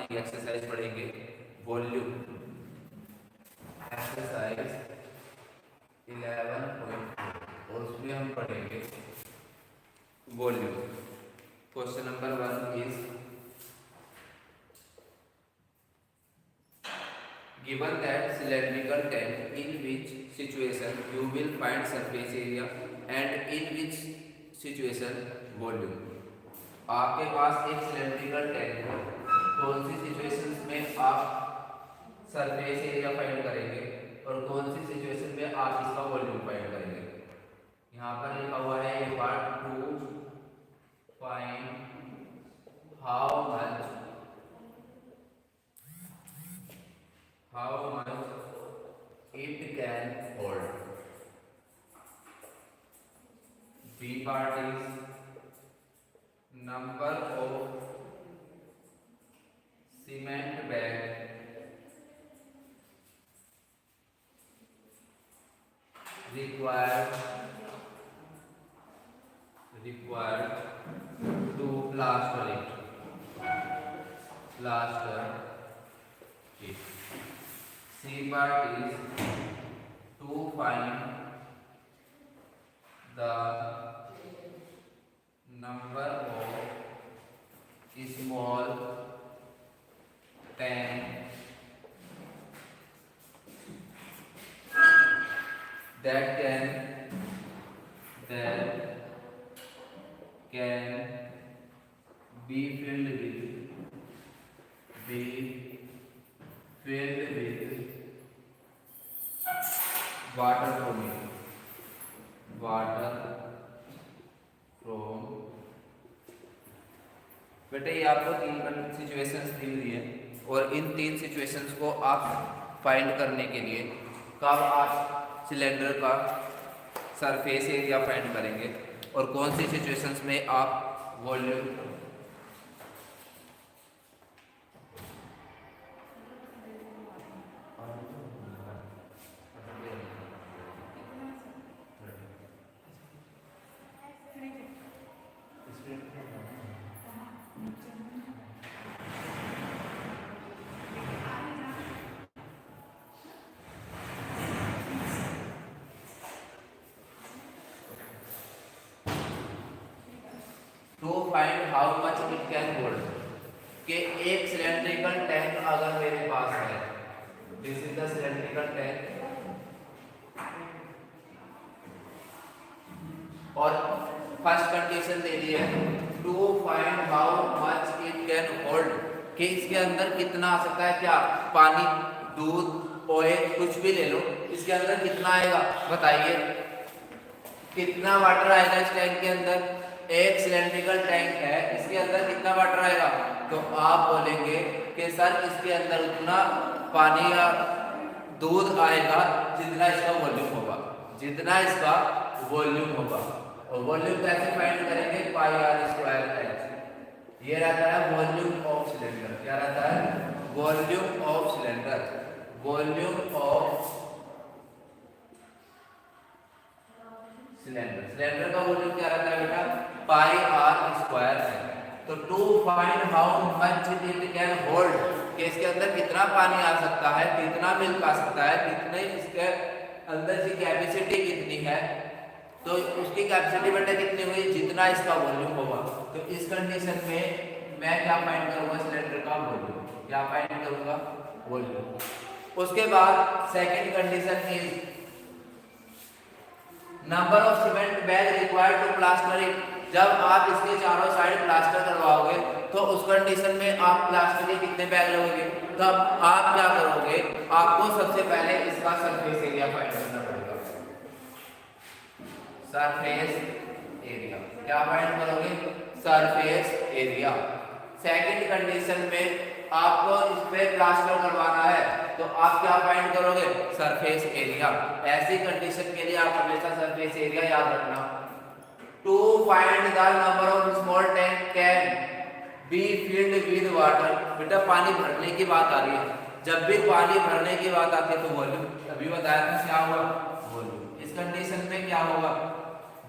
की एक्सरसाइज पढ़ेंगे volume, exercise 11.4 और उसमें हम पढ़ेंगे volume. Question number 1 is given that cylindrical tank, in which situation you will find surface area and in which situation volume। आपके पास एक सिलेंड्रिकल टैंक है, कौन सी सिचुएशंस में आप सरफेस एरिया फाइंड करेंगे और कौन सी सिचुएशन में आप इसका वॉल्यूम फाइंड करेंगे। यहाँ पर लिखा हुआ है ये part two find how much it can hold। B part is number of cement bag required to plaster it। C part is to find the number of small tank that can be filled with water from बेटे ये आपको तीन situations दी हुई है और इन तीन situations को आप फाइंड करने के लिए कब आप सिलेंडर का सरफेस एरिया फाइंड करेंगे और कौन सी सिचुएशंस में आप volume to find how much it can hold कि एक सिलेंड्रिकल टैंक अगर मेरे पास है, this is the cylindrical tank और फर्स्ट कंडीशन दे दी है to find how much it can hold कि इसके अंदर कितना आ सकता है, क्या पानी, दूध, ऑयल, कुछ भी ले लो, इसके अंदर कितना आएगा बताइए, कितना वाटर आएगा इस टैंक के अंदर। एक सिलेंड्रिकल टैंक है, इसके अंदर कितना वाटर आएगा, तो आप बोलेंगे कि सर इसके अंदर उतना पानी या दूध आएगा जितना इसका वॉल्यूम होगा, जितना इसका वॉल्यूम होगा। और वॉल्यूम कैसे फाइंड करेंगे, पाई आर स्क्वायर एच। ये रहता है वॉल्यूम ऑफ सिलेंडर। क्या रहता है, volume of cylinder. Volume of cylinder, cylinder का वॉल्यूम क्या रहता है बेटा, पाई आर स्क्वायर है। तो to find how much it can hold कि इसके अंदर कितना पानी आ सकता है, कितना मिल्क आ सकता है, कितने इसके अंदर की कैपेसिटी कितनी है, तो उसकी कैपेसिटी बेटा कितनी हुई, जितना इसका वॉल्यूम होगा। तो इस कंडीशन में मैं क्या फाइंड करूंगा, सिलेंडर का वॉल्यूम। क्या फाइंड करूंगा, वॉल्यूम। उसके बाद second condition is number of cement bag required to plaster it. जब आप इसके चारों साइड प्लास्टर करवाओगे तो उस कंडीशन में आप प्लास्टर के कितने बैग लोगे, तब आप क्या करोगे, आपको सबसे पहले इसका सरफेस एरिया फाइंड करना पड़ेगा। सरफेस एरिया क्या फाइंड करोगे, सरफेस एरिया। सेकंड कंडीशन में आपको इस पे प्लास्टर करवाना है तो आप क्या फाइंड करोगे, सरफेस एरिया। ऐसी कंडीशन के लिए आप हमेशा सरफेस एरिया याद रखना। To find the number of small tank can be filled with water. बेटा पानी भरने की बात आ रही है, जब भी पानी भरने की बात आती है तो वॉल्यूम, अभी बताया था क्या हुआ, वॉल्यूम। इस कंडीशन में क्या होगा,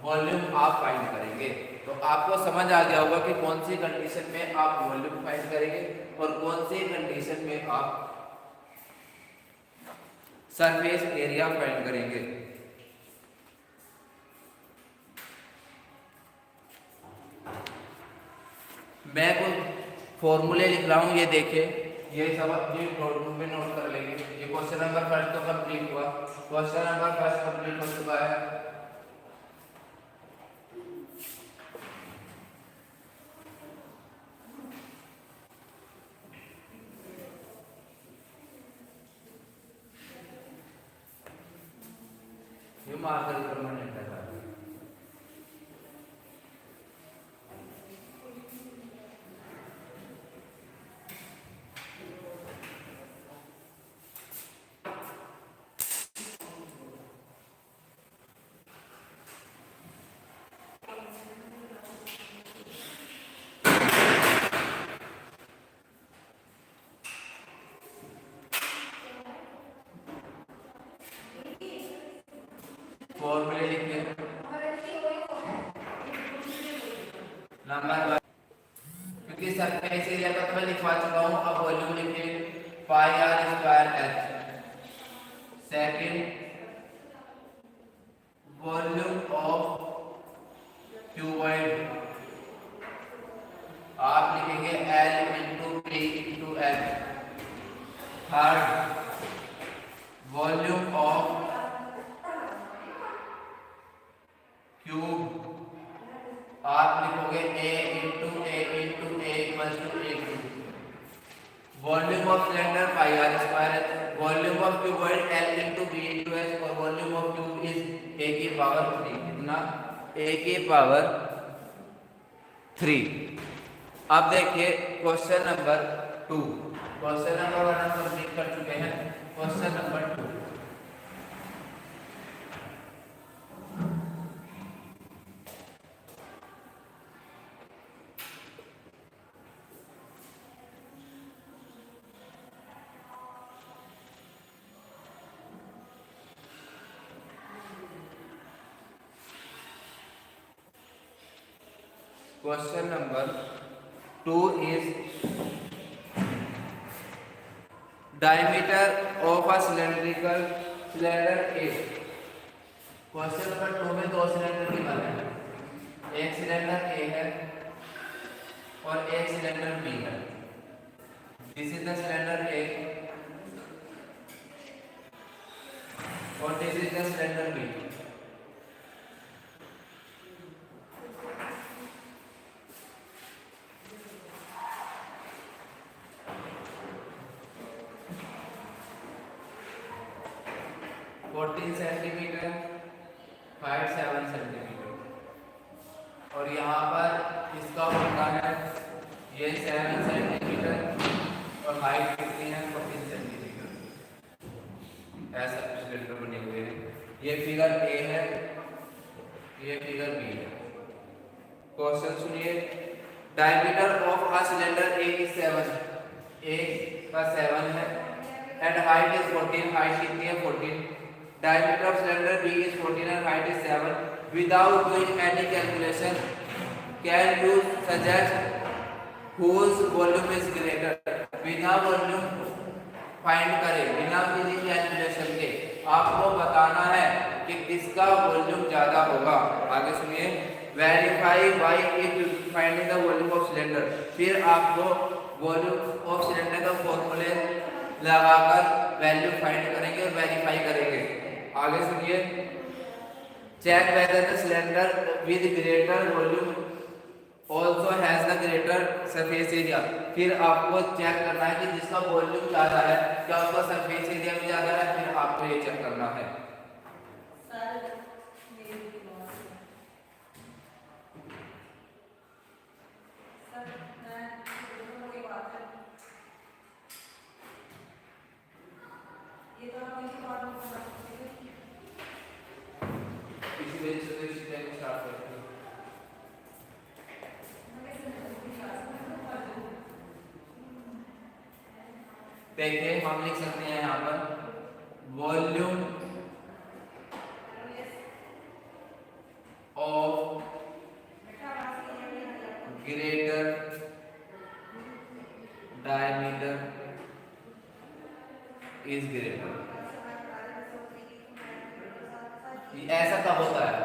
वॉल्यूम आप फाइंड करेंगे। तो आपको समझ आ गया होगा कि कौन सी कंडीशन में आप वॉल्यूम फाइंड करेंगे और कौन सी कंडीशन में आप सरफेस एरिया फाइंड करेंगे। मैं कुछ फॉर्मूले लिख रहा हूँ, ये देखिए, ये सब ये नोटबुक में नोट कर लेंगे। ये क्वेश्चन नंबर फर्स्ट तो कंप्लीट हुआ, क्वेश्चन नंबर फर्स्ट कंप्लीट हो चुका है। ये मार्कर परमानेंट है। फॉर्मूले लिखिए। नंबर 1, क्योंकि सरफेस एरिया का तो मैं लिखवा चुका हूँ, अब वॉल्यूम लिखिए pi r square h. Second, volume of cuboid आप लिखेंगे L into P into L। Third, volume of cube आप लिखोगे A into A into A equals to A cube. Volume of cylinder pi r square. Volume of cuboid L into B into S और volume of cube is A की power 3। कितना? A की power 3। अब देखिए question number 2। Question number 1 हम complete कर चुके हैं, question number 2। Question number 2 is diameter of a cylindrical cylinder A। Question number 2 में दो सिलेंडर की बात है, एक सिलेंडर A है और एक सिलेंडर B है। This is the cylinder A और this is the cylinder B। Centimetre, height 7 centimetre और यहाँ पर इसका होता है ये 7 सेंटीमीटर और हाइट कितनी है 14 सेंटीमीटर। ऐसा सिलेंडर बने हुए हैं। ये फिगर ए है, ये फिगर बी है। क्वेश्चन सुनिए। Diameter of a cylinder A is 7, ए का 7 है एंड हाइट इज 14। हाइट कितनी है 14। Diameter of cylinder B is 14 and height is 7. Without doing any calculation, can you suggest whose volume is greater? बिना volume find करे, बिना किसी calculation के आपको बताना है कि किसका वॉल्यूम ज्यादा होगा। आगे सुनिए। Verify by if finding the volume of cylinder. फिर आपको वॉल्यूम ऑफ सिलेंडर का फॉर्मूले लगाकर वैल्यू फाइंड करेंगे और वेरीफाई करेंगे। आगे सुनिए। Check whether the cylinder with greater volume also has the greater surface area. फिर आपको चेक करना है कि जिसका वॉल्यूम ज्यादा है क्या उसका सरफेस एरिया भी ज्यादा है। फिर आपको ये चेक करना है। देखिए हम लिख सकते हैं यहाँ पर volume of diameter is greater. ऐसा कब होता है?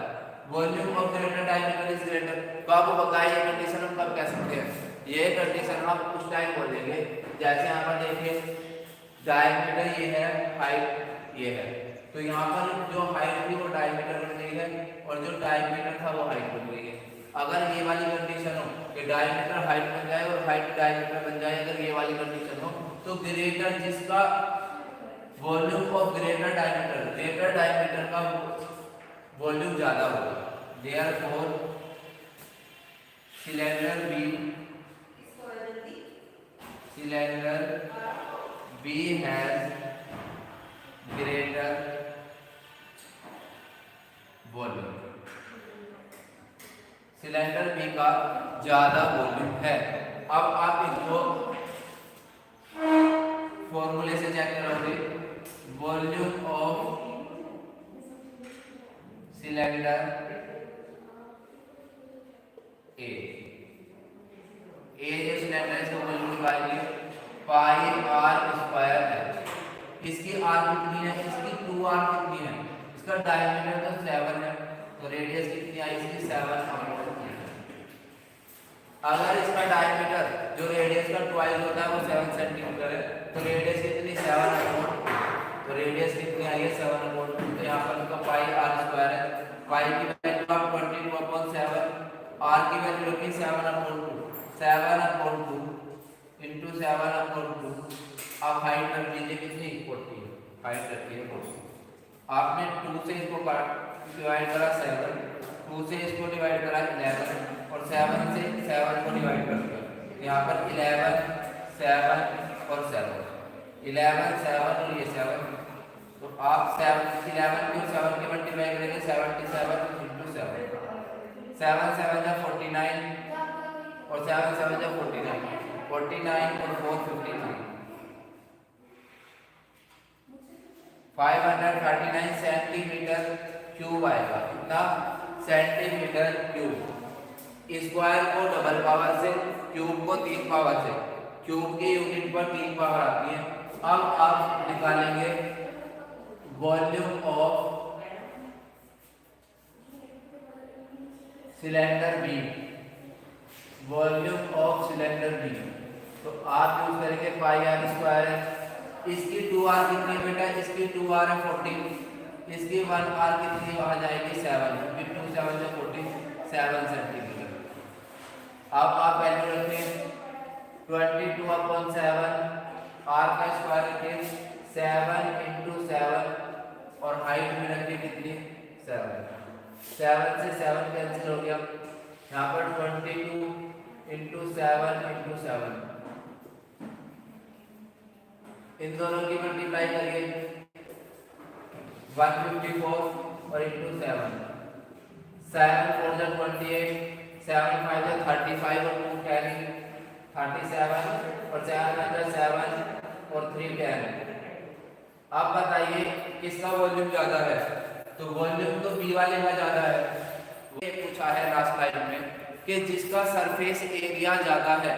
Volume of greater diameter is greater. तो आपको बताया ये कंडीशन हम कब कह सकते हैं? ये कंडीशन हम उस टाइम बोलेंगे जैसे यहाँ पर देखिए डायमीटर ये है, हाइट ये है, तो यहाँ पर जो हाइट थी वो डायमीटर बन गई है और जो डायमीटर था वो हाइट बन गई है। अगर ये वाली कंडीशन हो कि डायमीटर हाइट बन जाए और हाइट डायमीटर बन जाए, अगर ये वाली कंडीशन हो तो ग्रेटर जिसका वॉल्यूम ऑफ ग्रेटर डायमीटर का वॉल्यूम ज्यादा होगा। Therefore cylinder B has greater volume. Cylinder B का ज्यादा वॉल्यूम है। अब आप इसको फॉर्मूले से चेक करोगे, वॉल्यूम ऑफ सिलेंडर ए जो सिलेंडर इसका वॉल्यूम निकालिए पाई आर स्क्वायर है। इसकी आर कितनी है? इसकी 2r कितनी है? इसका डायमीटर तो 7 है, तो रेडियस कितनी आई इसकी? 7/3। अगर इसका डायमीटर जो रेडियस का ट्वाइस होता है वो 7 सेंटीमीटर है, तो रेडियस कितनी? 7/2। तो रेडियस कितनी आई है? 7/2। तो यहाँ पर इसका पाई आर स्क्वायर है। पाई की वैल्यू आप 22/7, आर की वैल्यू रखी 7/2 इंटू 7/2। अब हाइट रख लीजिए कितनी? 40। हाइट रखी है 40। आपने 2 से इसको डिवाइड करा 7, 2 से इसको डिवाइड करा 11 और 7 से 7 को डिवाइड कर दिया। यहाँ पर 11 7 और 7, 11 7 और ये 7, तो आप 11 को 7 के मल्टीप्लाई करेंगे 77 इंटू 7, 7 7 जा 49 और 7 7 जा 49, 49 और 4 53, 539 सेंटीमीटर क्यूब आएगा। कितना? Centimetre cube. स्क्वायर को डबल पावर से, क्यूब को 3 पावर से, क्यूब की यूनिट पर 3 पावर आती है। अब आप निकालेंगे volume of cylinder B, volume of cylinder B. तो आप यूज करेंगे पाई आर स्क्वायर है। इसकी 2r कितनी बेटा? इसकी 2r है 40, इसकी 1r कितनी आ जाएगी? 7 इंटू 7 से 40, 7 सेंटीमीटर। अब आप वैल्यू रखें 22/7, r का स्क्वायर रखें 7 इंटू 7 और हाइट में रखें कितनी? 7। 7 से 7 कैंसिल हो गया। यहाँ पर 22 इंटू 7 इंटू 7, इन दोनों की मल्टीप्लाई करिए 154 और इंटू 7, 7 4 जा 28, 7 5 जा 35 और 2 10, 37 और 7 9 जा 7 और 3 10। अब बताइए किसका वॉल्यूम ज्यादा है? तो वॉल्यूम तो बी वाले का ज्यादा है। ये पूछा है लास्ट लाइन में कि जिसका सरफेस एरिया ज्यादा है,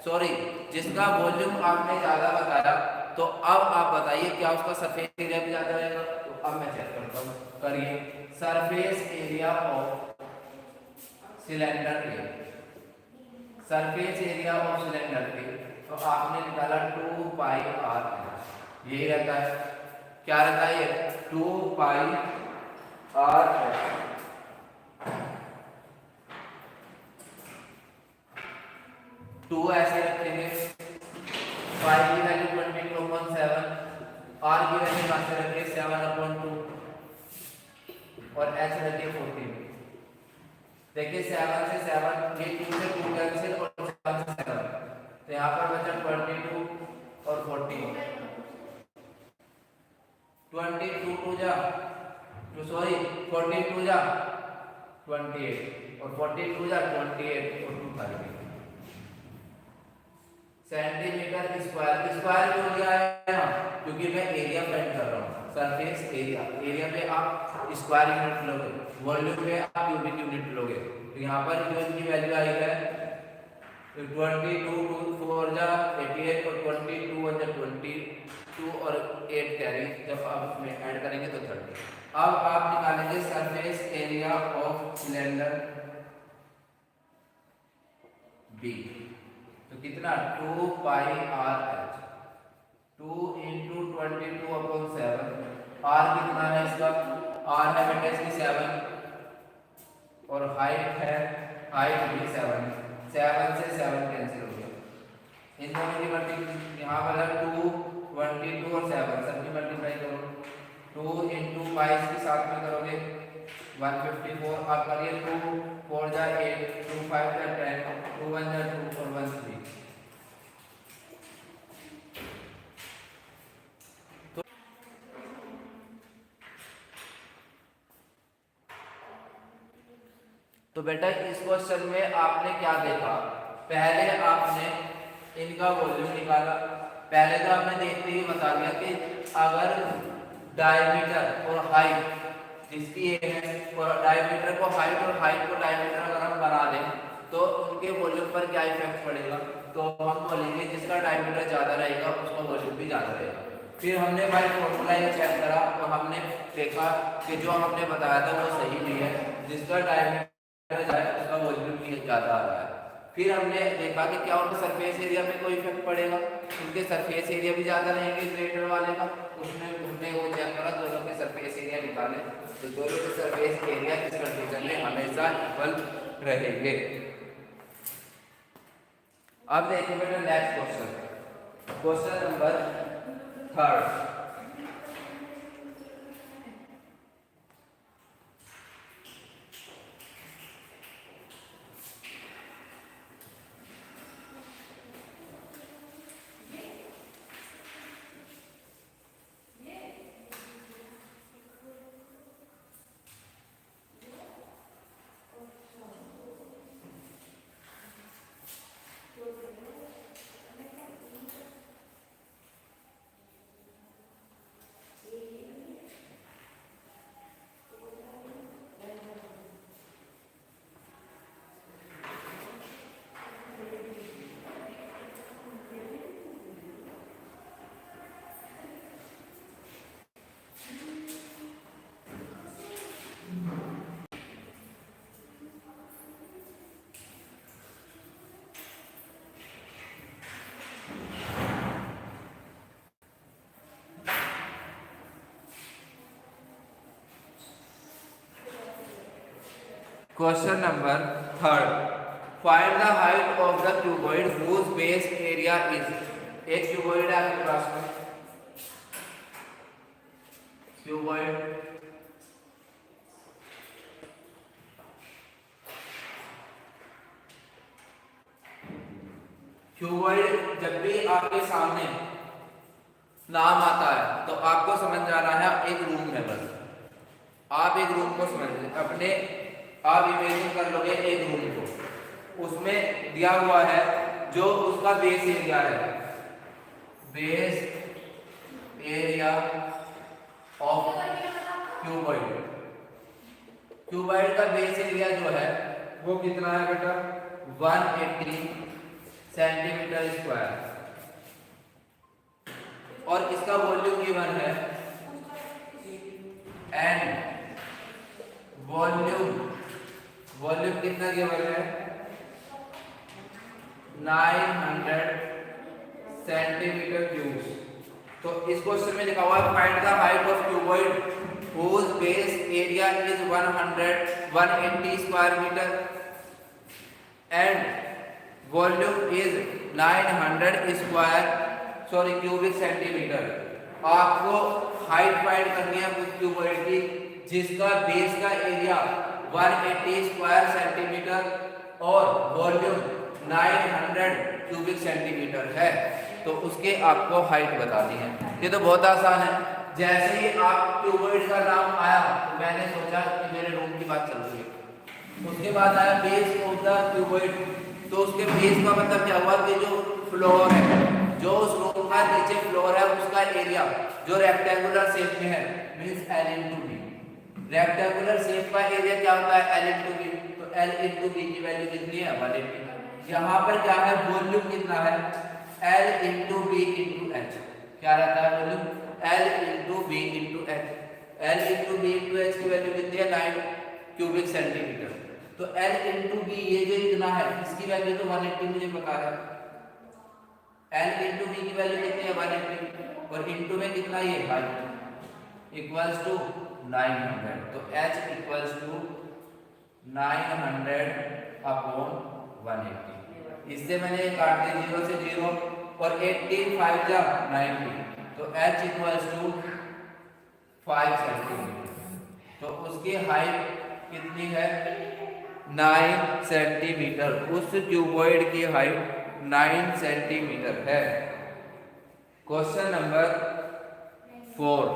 सॉरी जिसका वॉल्यूम आपने ज्यादा बताया, तो अब आप बताइए क्या उसका सरफेस एरिया भी ज्यादा रहेगा? तो अब मैं चेक करता हूँ, करिए surface area of cylinder A, surface area of cylinder A, तो आपने निकाला 2 पाई आर, यही रहता है। क्या रहता है ये? 2 पाई आर। 2 ऐसे रखेंगे, पाई की वैल्यू 22/7, आर की वैल्यू कहाँ से रखिए? 7/2 और एच रखिए 14। देखिए 7 से 7, ये 2 से 2 कैंसिल और 7 से 7, तो यहाँ पर बचा 22 और 14, 22 2 जा तो सॉरी 42 जा 28 और 42 जा 28 और 2 30 सेंटीमीटर स्क्वायर। स्क्वायर क्यों लिया है? क्योंकि मैं एरिया फाइंड कर रहा हूँ, सरफेस एरिया। एरिया पे आप स्क्वायर यूनिट लोगे, वॉल्यूम पे आप क्यूबिक यूनिट लोगे। तो यहाँ पर जो इनकी वैल्यू आई है 22 2 4 4 जा 88 और 22 1 जा 22 और 8 कैरी, जब आप इसमें ऐड करेंगे तो 30। अब आप निकालेंगे surface area of cylinder B, तो कितना 2 pi R H, 2 into 22/7। R कितना है इसका, आर है बेटा इसकी 7 और हाइट है, हाइट भी 7, 7 से 7 कैंसिल हो गया, इन दोनों की मल्टीप्लाई यहाँ पर है 2 22 और 7 सबकी मल्टीप्लाई करो, 2 इंटू पाई के साथ में करोगे 154, आप करिए 2 4 जा 8, 2 5 जा 10, 2 1 जा 2 और 1 3। तो बेटा इस क्वेश्चन में आपने क्या देखा, पहले आपने इनका वॉल्यूम निकाला, पहले तो आपने देखते ही बता दिया कि अगर डायमीटर और हाइट जिसकी ये है, और डायमीटर को हाइट और हाइट को डायमीटर अगर हम बना दें तो उनके वॉल्यूम पर क्या इफेक्ट पड़ेगा, तो हम बोलेंगे जिसका डायमीटर ज़्यादा रहेगा उसका वॉल्यूम भी ज़्यादा रहेगा। फिर हमने भाई फॉर्मूला ये चेक करा तो हमने देखा कि जो हमने बताया था वो सही नहीं है, जिसका डायमीटर उसका वॉल्यूम भी ज़्यादा आ रहा है। फिर हमने देखा कि क्या उनके सरफेस एरिया पे कोई इफेक्ट पड़ेगा, उनके सरफेस एरिया भी ज़्यादा रहेंगे ग्रेटर वाले का, उसमें हमने वो चेक करा, दोनों के सरफेस एरिया निकाले, तो दोनों के सरफेस एरिया इस कंडीशन में हमेशा इक्वल रहेंगे। अब देखिए बेटा next question, question number 3। Question number 3, find the height of the cuboid whose base area is, एक क्यूबॉइड है आपके पास में, क्यूबॉइड क्यूबॉइड जब भी आपके सामने नाम आता है तो आपको समझ जाना है एक रूम है, बस आप एक रूम को समझ अपने आप इमेजिन कर लोगे एक रूम को, उसमें दिया हुआ है जो उसका बेस एरिया है, base area of cuboid, cuboid का बेस एरिया जो है वो कितना है बेटा 180 सेंटीमीटर स्क्वायर, और इसका वॉल्यूम गिवन है एंड वॉल्यूम कितना गिवन है 900 सेंटीमीटर क्यूब। तो इस क्वेश्चन में लिखा हुआ है find the height of cuboid whose base area is 180 square meter and volume is 900 cubic centimeter। आपको हाइट फाइंड करनी है उस क्यूबॉइड की जिसका बेस का एरिया 180 स्क्वायर सेंटीमीटर और वॉल्यूम 900 क्यूबिक सेंटीमीटर है, तो उसके आपको हाइट बतानी है। ये तो बहुत आसान है, जैसे ही आप क्यूबॉइड का नाम आया तो मैंने सोचा कि मेरे रूम की बात चल रही है, उसके बाद आया बेस ऑफ द क्यूबॉइड, तो उसके बेस का मतलब क्या हुआ कि जो फ्लोर है, जो उस रूम का नीचे फ्लोर है उसका एरिया जो रेक्टेंगुलर शेप में है means L into B। Rectangular shape का एरिया क्या होता है L into B, तो L into B की वैल्यू कितनी है 180। यहाँ पर क्या है, वॉल्यूम कितना है, L into B into H. क्या रहता है volume, L into B into H. L into B into H की वैल्यू कितनी है, 9 क्यूबिक सेंटीमीटर। तो L इंटू बी ये जो इतना है इसकी वैल्यू तो 180 मुझे पता है। L इंटू बी की वैल्यू कितनी है, 180, और इंटू में कितना ये हाइट इक्वल्स टू 900। तो H इक्वल्स टू 900 अपॉन 180। इससे मैंने ये काट दी 0 से 0 और 18 5 जा 90, तो H इक्वल्स टू 5 सेंटीमीटर। तो उसकी हाइट कितनी है, 9 सेंटीमीटर। उस क्यूबॉइड की हाइट 9 सेंटीमीटर है। Question number 4।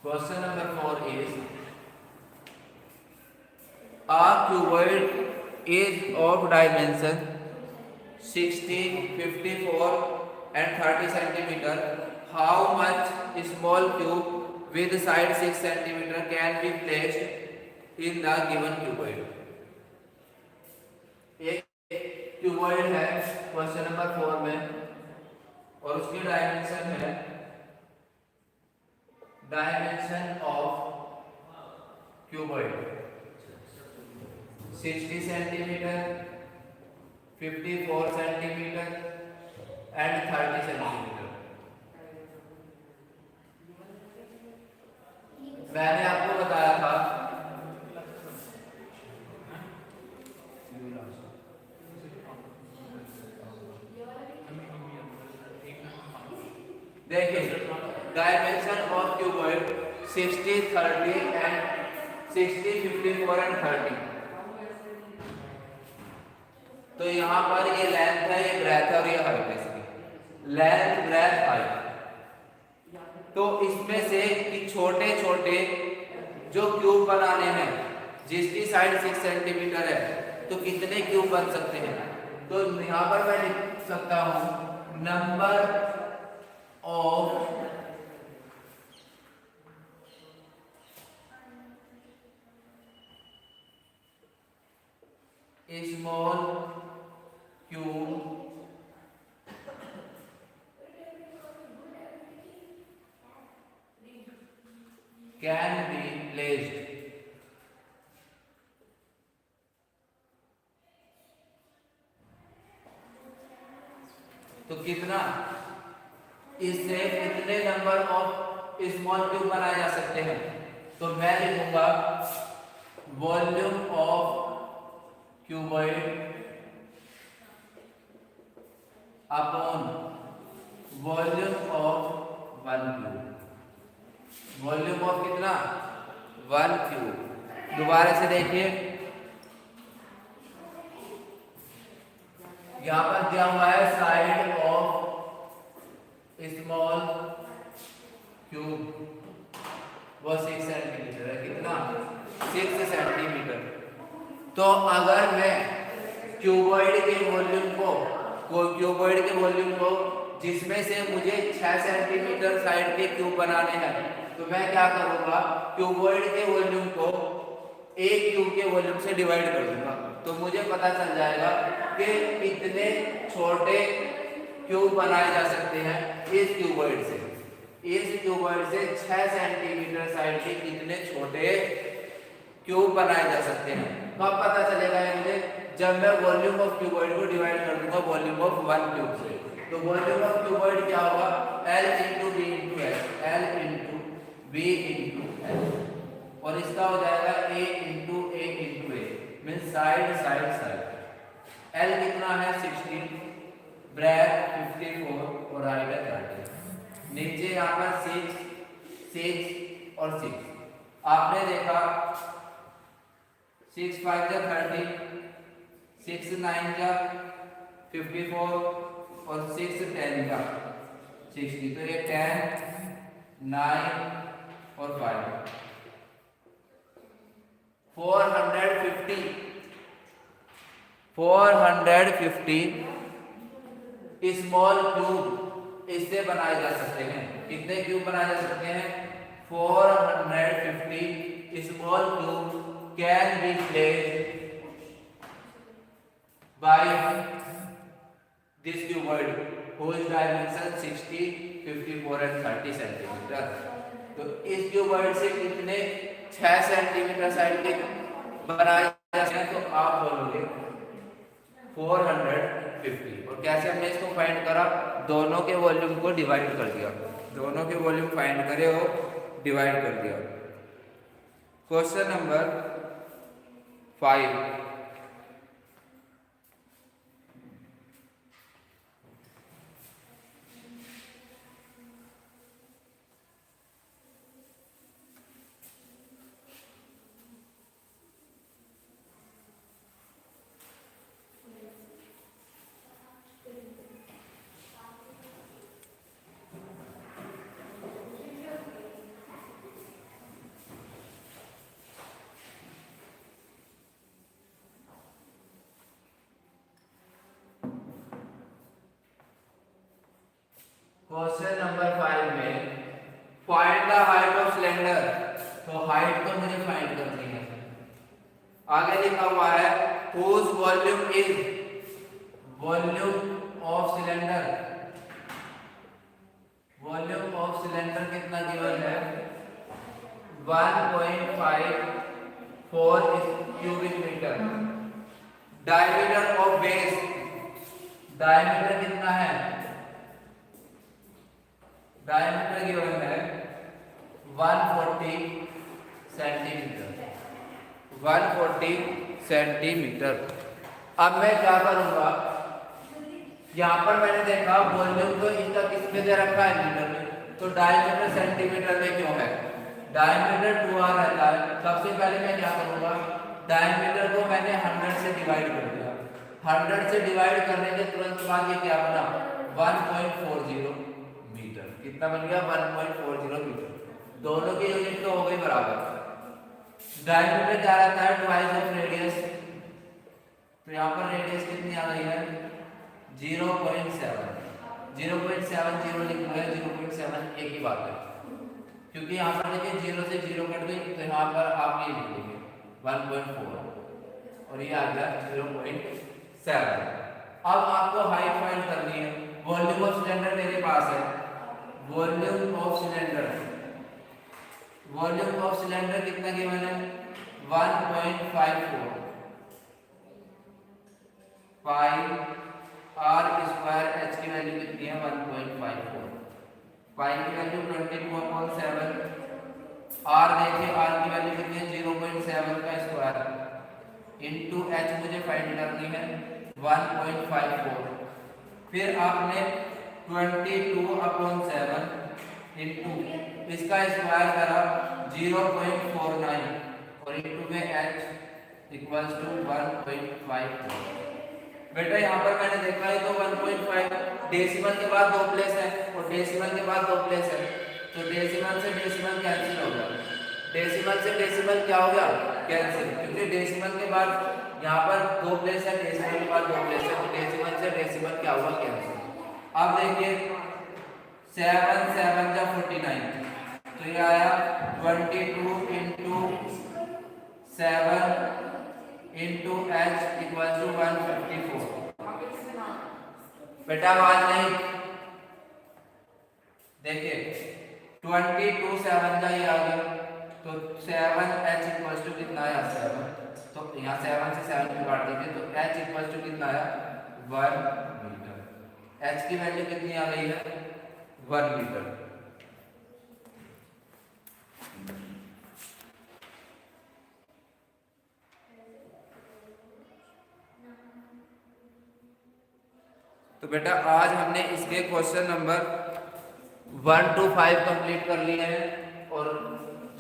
Question number 4 is a cuboid is of dimension 16, 54 and 30 centimeter. How much small cube with side 6 centimeter can be placed in the given cuboid? एक cuboid है question number 4 में और उसकी dimension है, dimension of cuboid 60 centimetre, 54 centimetre and 30 centimetre. मैंने आपको बताया था देखिए dimension of cuboid 60, 30 and 60, 54 and 30। तो यहाँ पर ये लेंथ है, ये ब्रेथ है और ये हाइट है इसकी, लेंथ ब्रेथ हाइट। तो इसमें से कि छोटे छोटे जो क्यूब बनाने हैं जिसकी साइड 6 सेंटीमीटर है, तो कितने क्यूब बन सकते हैं। तो यहाँ पर मैं लिख सकता हूँ number of small cube can be placed तो कितना, इससे कितने नंबर ऑफ स्मॉल क्यूब बनाए जा सकते हैं। तो मैं लिखूंगा volume of cuboid upon volume of 1 cube. Volume of कितना, 1 क्यूब। दोबारा से देखिए यहां पर दिया हुआ है साइड ऑफ स्मॉल क्यूब वो 6 सेंटीमीटर है। कितना, 6 सेंटीमीटर। तो अगर मैं क्यूबॉइड के वॉल्यूम को जिसमें से मुझे 6 सेंटीमीटर साइड के क्यूब बनाने हैं, तो मैं क्या करूंगा, क्यूबॉइड के वॉल्यूम को एक क्यूब के वॉल्यूम से डिवाइड कर दूंगा। तो मुझे पता चल जाएगा कि कितने छोटे क्यूब बनाए जा सकते हैं इस क्यूबॉइड से। इस क्यूबॉइड से 6 सेंटीमीटर साइड के कितने छोटे क्यूब बनाए जा सकते हैं। कब पता चलेगा ये मुझे, जब मैं वॉल्यूम ऑफ क्यूबॉइड को डिवाइड कर दूंगा वॉल्यूम ऑफ 1 क्यूब से। तो वॉल्यूम ऑफ क्यूबॉइड क्या होगा, L into B into H, L into B into H, और इसका हो जाएगा A into A into A, means side side side. L कितना है 16, ब्रेथ 54 और हाइट है 30। नीचे यहाँ पर 6 और 6 आपने देखा 6 5 जा 30, 6 9 जा 54 और 6 10 जा 60। तो ये 10 9 और 5 450 स्मॉल क्यूब इससे बनाए जा सकते हैं। कितने क्यूब बनाए जा सकते हैं? 450 small cube can be placed by this cuboid whose dimension 60, 54 and 30 centimetre. तो इस क्यूबॉइड से कितने 6 सेंटीमीटर साइड के बनाए जाते हैं? तो आप बोलोगे 450। और कैसे हमने इसको फाइंड करा? दोनों के वॉल्यूम को डिवाइड कर दिया, दोनों के वॉल्यूम फाइंड करे और डिवाइड कर दिया। Question number 5। क्वेश्चन नंबर 5 में find the height of cylinder. तो हाइट तो मुझे फाइंड करनी है। आगे लिखा हुआ है whose volume is, volume of cylinder, volume of cylinder कितना गिवन है? 1.54 cubic metre. Diameter of base, diameter कितना है? डायमीटर गिवन है 140 सेंटीमीटर, 140 सेंटीमीटर। अब मैं क्या करूंगा, यहाँ पर मैंने देखा वॉल्यूम तो इसका किस में दे रखा है? मीटर में। तो डायमीटर सेंटीमीटर में क्यों है? डायमीटर 2r रहता है। सबसे पहले मैं क्या करूंगा, डायमीटर को मैंने 100 से डिवाइड कर दिया। 100 से डिवाइड करने के तुरंत बाद ये क्या बना? 1.40 मीटर। कितना बन गया? 1.40 मीटर। दोनों की यूनिट तो हो गई बराबर। डायमीटर क्या रहता है? Twice of radius. तो यहाँ पर रेडियस कितनी आ गई है? 0.7। 0.70 लिख लो है, 0.7 एक ही बात है, क्योंकि यहाँ पर देखिए 0 से 0 कट गई, तो यहाँ पर आप ये लिखेंगे 1.4 और ये आ गया 0.7। अब आपको हाइट फाइंड करनी है। वॉल्यूम ऑफ सिलेंडर मेरे पास है, volume of cylinder, volume of cylinder कितना गिवन है? 1.54 पाई आर स्क्वायर। एच की वैल्यू कितनी है? 1.54। पाई की वैल्यू 24/7। आर देखिए, आर की वैल्यू कितनी है? 0.7 का स्क्वायर इनटू एच मुझे फाइंड करनी है 1.54। फिर आपने 22/7 इनटू इसका स्क्वायर करा 0.49 और इनटू में h इक्वल्स टू 1.54। बेटा यहाँ पर मैंने देखा है तो 1.5 डेसिमल के बाद 2 प्लेस है और डेसिमल के बाद 2 प्लेस है, तो डेसिमल से डेसिमल कैंसिल हो गया। डेसिमल से डेसिमल क्या हो गया? कैंसिल, क्योंकि डेसिमल के बाद यहाँ पर 2 प्लेस है, डेसिमल के बाद 2 प्लेस है, तो डेसिमल से डेसिमल क्या हुआ? कैंसिल। अब देखिए 7 7 जा 49, तो ये आया 22 into 7 into H equal to 154। बेटा आवाज नहीं, देखिए 22 7 जा ये आ गया, तो 7 एच इक्वल टू कितना आया? 7। तो यहाँ 7 से 7 में काट दीजिए, तो एच इक्वल टू कितना आया? 1 मीटर। एच की वैल्यू कितनी आ गई है? 1 मीटर। तो बेटा आज हमने इसके क्वेश्चन नंबर 1 to 5 कंप्लीट कर लिए हैं और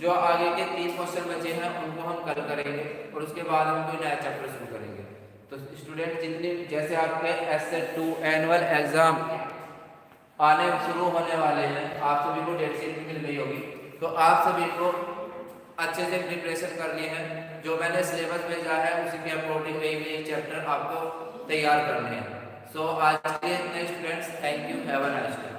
जो आगे के 3 क्वेश्चन बचे हैं उनको हम कल करेंगे और उसके बाद हम कोई नया चैप्टर शुरू करेंगे। तो स्टूडेंट जितने जैसे आपके SS2 एनुअल एग्जाम आने शुरू होने वाले हैं, आप सभी को डेट शीट मिल गई होगी, तो आप सभी को अच्छे से प्रिपरेशन करनी है। जो मैंने सिलेबस भेजा है उसी के अकॉर्डिंग वही चैप्टर आपको तैयार करने हैं। सो आज के लिए इतने students, thank you, have a nice day.